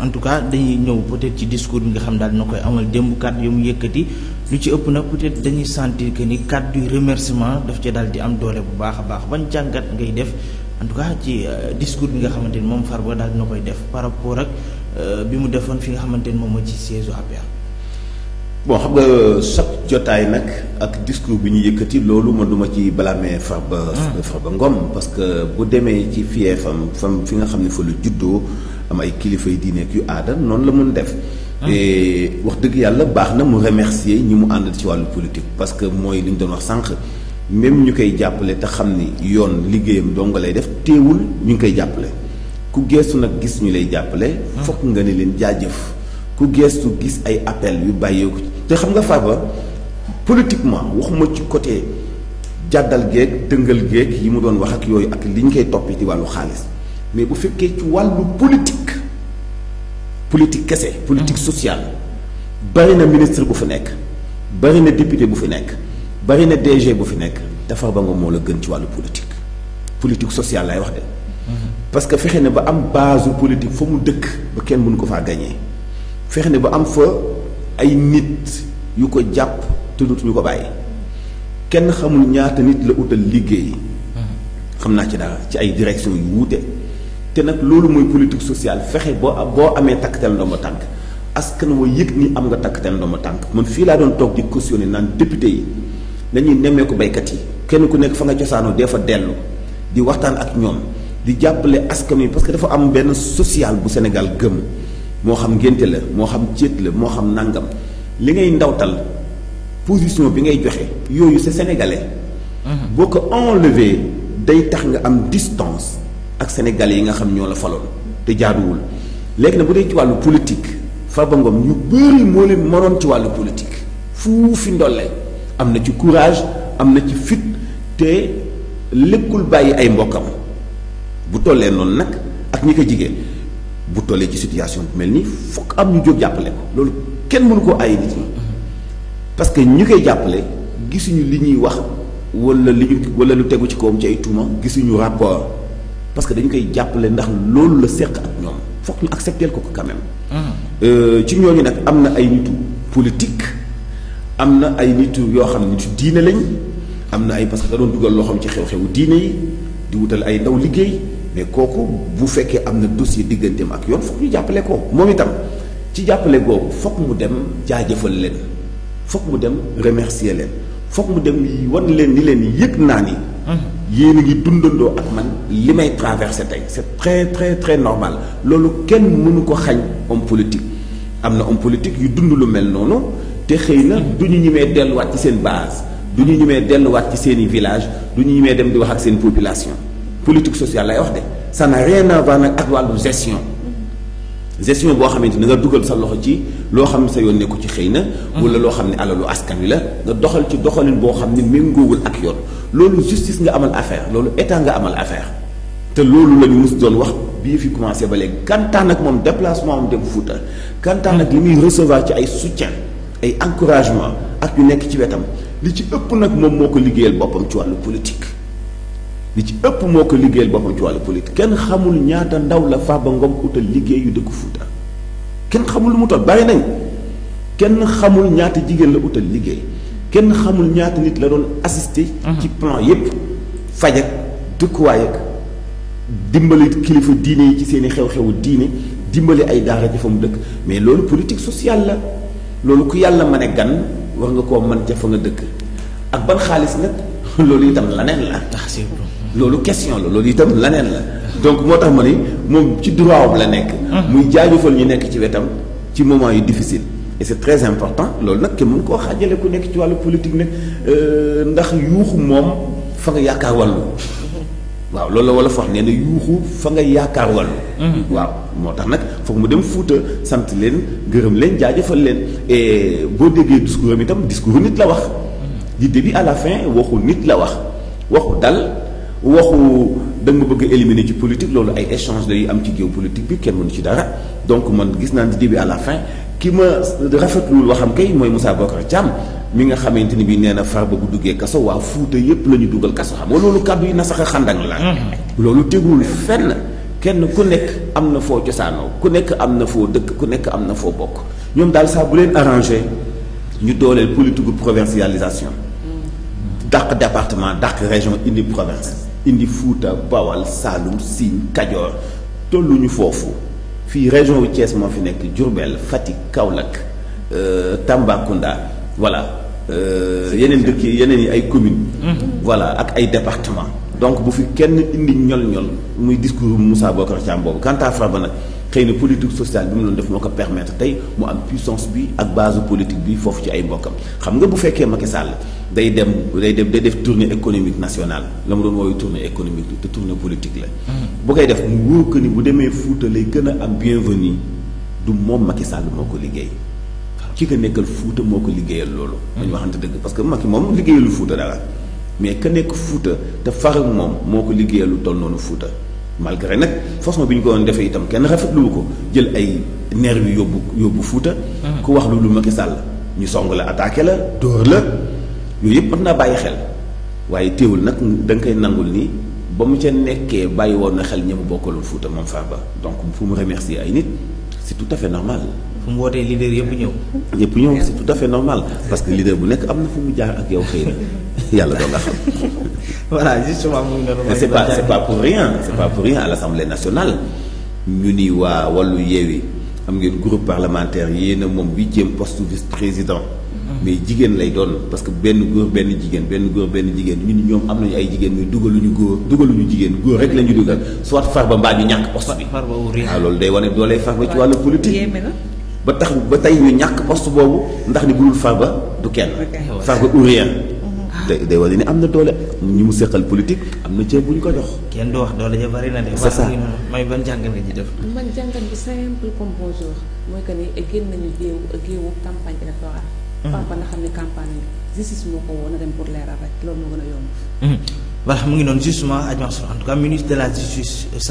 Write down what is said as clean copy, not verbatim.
en tout cas dañuy ñëw peut-être ci discours bi nga xam daal dina koy amal démb kàddu yu mu yëkkati lu ci ëpp nag peut-être dañuy sentir que ni kàddu yu remerciement daf ci daal di am doole bu baax a baax ban jàngat ngay def en tout cas ci discours bi nga xamante ni moom Farba daal dina koy def par rapport ak bi mu defoon fi nga xamante ni moom moo ci siège APR. bon xam nga chaque jotaay nag ak discours bi ñu yëkkati loolu man duma ci blâmer Farba Ngom parce que bu demee ci fiefam fi nga xam ne fa la juddoo am ay kilifa yi diine ak yu aada noonu la mun def. et wax dëgg yàlla baax na mu remercier ñi mu àndal ci wàllu politique parce que mooy li ñu doon wax sànq même ñu koy jàppale te xam ni yoon liggéeyam dong lay def teewul ñu ngi koy jàppale ku geestu nag gis ñu lay jàppale. fokk nga ne leen jaajëf ku geestu gis ay appel yu bàyyeeku te xam nga Farba politiquement waxuma ci côté jàddal geeg dëngal geeg yi mu doon wax ak yooyu ak li ñu koy toppee ci wàllu xaalis. mais bu fekkee ci wàllu politique kese politique sociale bari na ministre bu fi nekk bari na député bu fi nekk bari na DG bu fi nekk te Farba Ngom moo la gën ci wàllu politique sociale lay wax de parce que fexe na ba am base politique fa mu dëkk ba kenn mënu ko faa gañee fexe na ba am fa ay nit yu ko jàpp te dootuñu ko bàyyi kenn xamul ñaata nit la utal liggéey xam naa ci dara ci ay direction yu wuute te nag loolu mooy politique sociale fexe boo amee takkatel ndomba tànk askan wa yëg ni am nga takkatel ndomba tànk man fii laa doon toog di cautionné naan député yi dañuy nemmeeku baykat yi kenn ku nekk fa nga cosaanoo dee fa dellu di waxtaan ak ñoom di jàppale askan wi parce que dafa am benn social bu Sénégal gëm moo xam ngénte la moo xam céet la moo xam nangam li ngay ndawtal position bi ngay joxe yooyu c'est sénégalais. boo ko enlevé day tax nga am distance ak sénégalais yi nga xam ñoo la faloon te jaaduwul léegi nag bu dee ci wàllu politique Farba Ngom ñu bëri moo leen mënoon ci wàllu politique fuufi ndolle am na ci courage am na ci fit te léppul bàyyi ay mbokkam bu tollee noonu nag ak ñi ko jigéen bu tollee ci situation bu mel nii fokk am ñu jóg jàppale ko loolu kenn mënu koo ay nit ñi parce que ñi koy jàppale gisuñu li ñuy wax wala lu tegu ci kawam ci ay tuuma gisuñu rapport parce que dañu koy jàppale ndax loolu la seq ak ñoom fokk ñu accepter ko quand même. ci ñooñu nag am na ay nitu politique am na ay nitu yoo xam ne nitu diine lañ am na ay parce que da doon dugal loo xam ci xew-xewu diine yi di wutal ay ndaw liggéey mais kooku bu fekkee am na dossier digganteem ak yoon fokk ñu jàppale ko moom itam ci jàppale googu fokk mu dem jaajëfal leen fokk mu dem remercier leen fokk mu dem wan leen ni leen yëg naa ni. yéen a ngi dundandoo ak man li may traversé tey c'est très très très normal loolu kenn mënu ko xañ homme politique am na homme politique yu dund lu mel noonu te xëy na du ñu ñemee delluwaat ci seen base du ñu ñemee delluwaat ci seen i village du ñu ñemee dem di wax ak seen population politique sociale lay wax de ça n'a rien à voir nag ak wàllu gestion boo xamante ni nga dugal sa loxo ci loo xam ne sa yoon nekku ci xëy na wala loo xam ne alalu askan wi la nga doxal ci doxalin boo xam ne méngoowul ak yoon loolu justice nga amal affaire loolu état nga amal affaire te loolu la ñu mus doon wax bii fi commencé ba léegi kantaan nag moom déplacement am dem Fuuta kantaan nag li muy recevoir ci ay soutien ay encouragement ak yu nekk ci wetam li ci ëpp nag moom moo ko liggéeyal boppam ci wàllu politique kenn xamul ñaata ndaw la Farba Ngom utal liggéey yu dëkk Fuuta kenn xamul lu mu toll bari nañ kenn xamul ñaata jigéen la utal liggéey kenn xamul ñaata nit la doon assister. ci plan yépp faj ak dëkkuwaay ak dimbali kilifa diine yi ci seen i xew-xewu diine dimbali ay daara ci fa mu dëkk mais loolu politique sociale la loolu ku yàlla mën a gan war nga koo mën ca fa nga dëkk ak ban xaalis nag loolu itam laneen la. loolu question la loolu itam laneen la donc moo tax ma ni moom ci droit la nekk. muy jaajëfal ñu nekk ci wetam ci moment yu difficile. et c'est très important loolu nag kenn mën koo xaajale ku nekk ci wàllu politique nag ndax yuuxu moom fa nga yaakaar wàllu waaw loolu la wala fa wax nee na yuuxu fa nga yaakaar wàllu waaw moo tax nag foog mu dem Fuuta sant leen gërëm leen jaajëfal leen et boo déggee discours am itam discours nit la wax du début à la fin waxu nit la wax waxu dal waxu da nga ma bëgg a éliminer ci politique loolu ay échange la yu am ci géopolitique bi kenn mënu ci dara donc man gis naa du début à la fin ki ma rafetluwul waxam kay mooy Moussa Bocar Thiam mi nga xamante ni bii nee na Farba bu duggee kaso waa Fuuta yépp la ñu dugal kaso xam nga loolu kàddu yi na sax a xandang la loolu tegul fenn kenn ku nekk am na foo cosaanoo ku nekk am na foo dëkk ku nekk am na foo bokk ñoom daal saa bu leen arrangé ñu dooleel politique provincialisation dàq département dàq région indi province indi Fuuta Bawal Saalum Siin Kajoor tolluñu foofu fii région wu Thiès moo fi nekk Diourbel Fatick Kaolack Tambacounda voilà yeneen dëkk yi yeneen yi ay communes voilà ak ay département donc bu fi kenn indi ñol-ñol muy discours Moussa Bocar Thiam boobu quant à Farba nag xëy na politique sociale bi mu doon def moo ko permettre tey mu am puissance bi ak base politique bi foofu ci ay mbokkam xam nga bu fekkee Macky Sall day def tournée économique nationale la mu doon wooyu tournée économique te tournée politique la bu koy def mu wóor que ni bu demee Fuuta lay gën a am bienvenue du moom Macky Sall moo ko liggéey ki ko nekkal Fuuta moo ko liggéeyal loolu dañu waxante dëgg parce que Macky moom liggéeyalu Fuuta dara mais ka nekk Fuuta te farak moom moo ko liggéeyal lu toll noonu Fuuta malgré nag façon bi ñu ko doon defee itam kenn rafetlu ko jël ay nervi yu yóbbu Fuuta ku wax loolu Macky Sall ñu song la attaqué la dóor la yooyu yëpp mën naa bàyyi xel waaye teewul nag da nga koy nangul ni ba mu ca nekkee bàyyi woon na xel ñi mu bokkaloon Fuuta moom Farba donc fu mu remercier ay nit c'est tout à fait normal. fu mu wootee leader yëpp ñëw. yëpp ñëw c'est tout à fait normal parce que leader bu nekk am na fu mu jaar ak yow xëy na yàlla doo nga xam. voilà justement mu ngi doon. c'est pas pour rien c'est pas pour rien à l'Assemblée nationale ñu ni waa wàllu Yewwi am ngeen groupe parlementaire yéen a moom 8e poste vice-président. mais jigéen lay doon parce que benn góor benn jigéen ñun ñoom am nañu ay jigéen mais dugaluñu jigéen góor rek la ñu dugal soit Farba mbaa ñu ñàkk poste bi. waaw loolu day wane doolee Farba ci wàllu politique. ba tax ba tey ñu ñàkk poste boobu ndax ni budul Farba du kenn. Farba ou rien. day wane ni am na doole ñi mu seqal politique am na ceeb bu ñu ko jox. kenn du wax doole ja bari na de. c'est ça may ban jàngat nga ci def. man jàngat bi simple comme bonjour mooy que ni génn nañu géewu campagne électorale. Farba na xam ne campagne justice moo ko woon a dem pour leeral rek loolu moo gën a yomb. voilà mu ngi noonu justement Adji Mansour en tout cas ministre de la justice.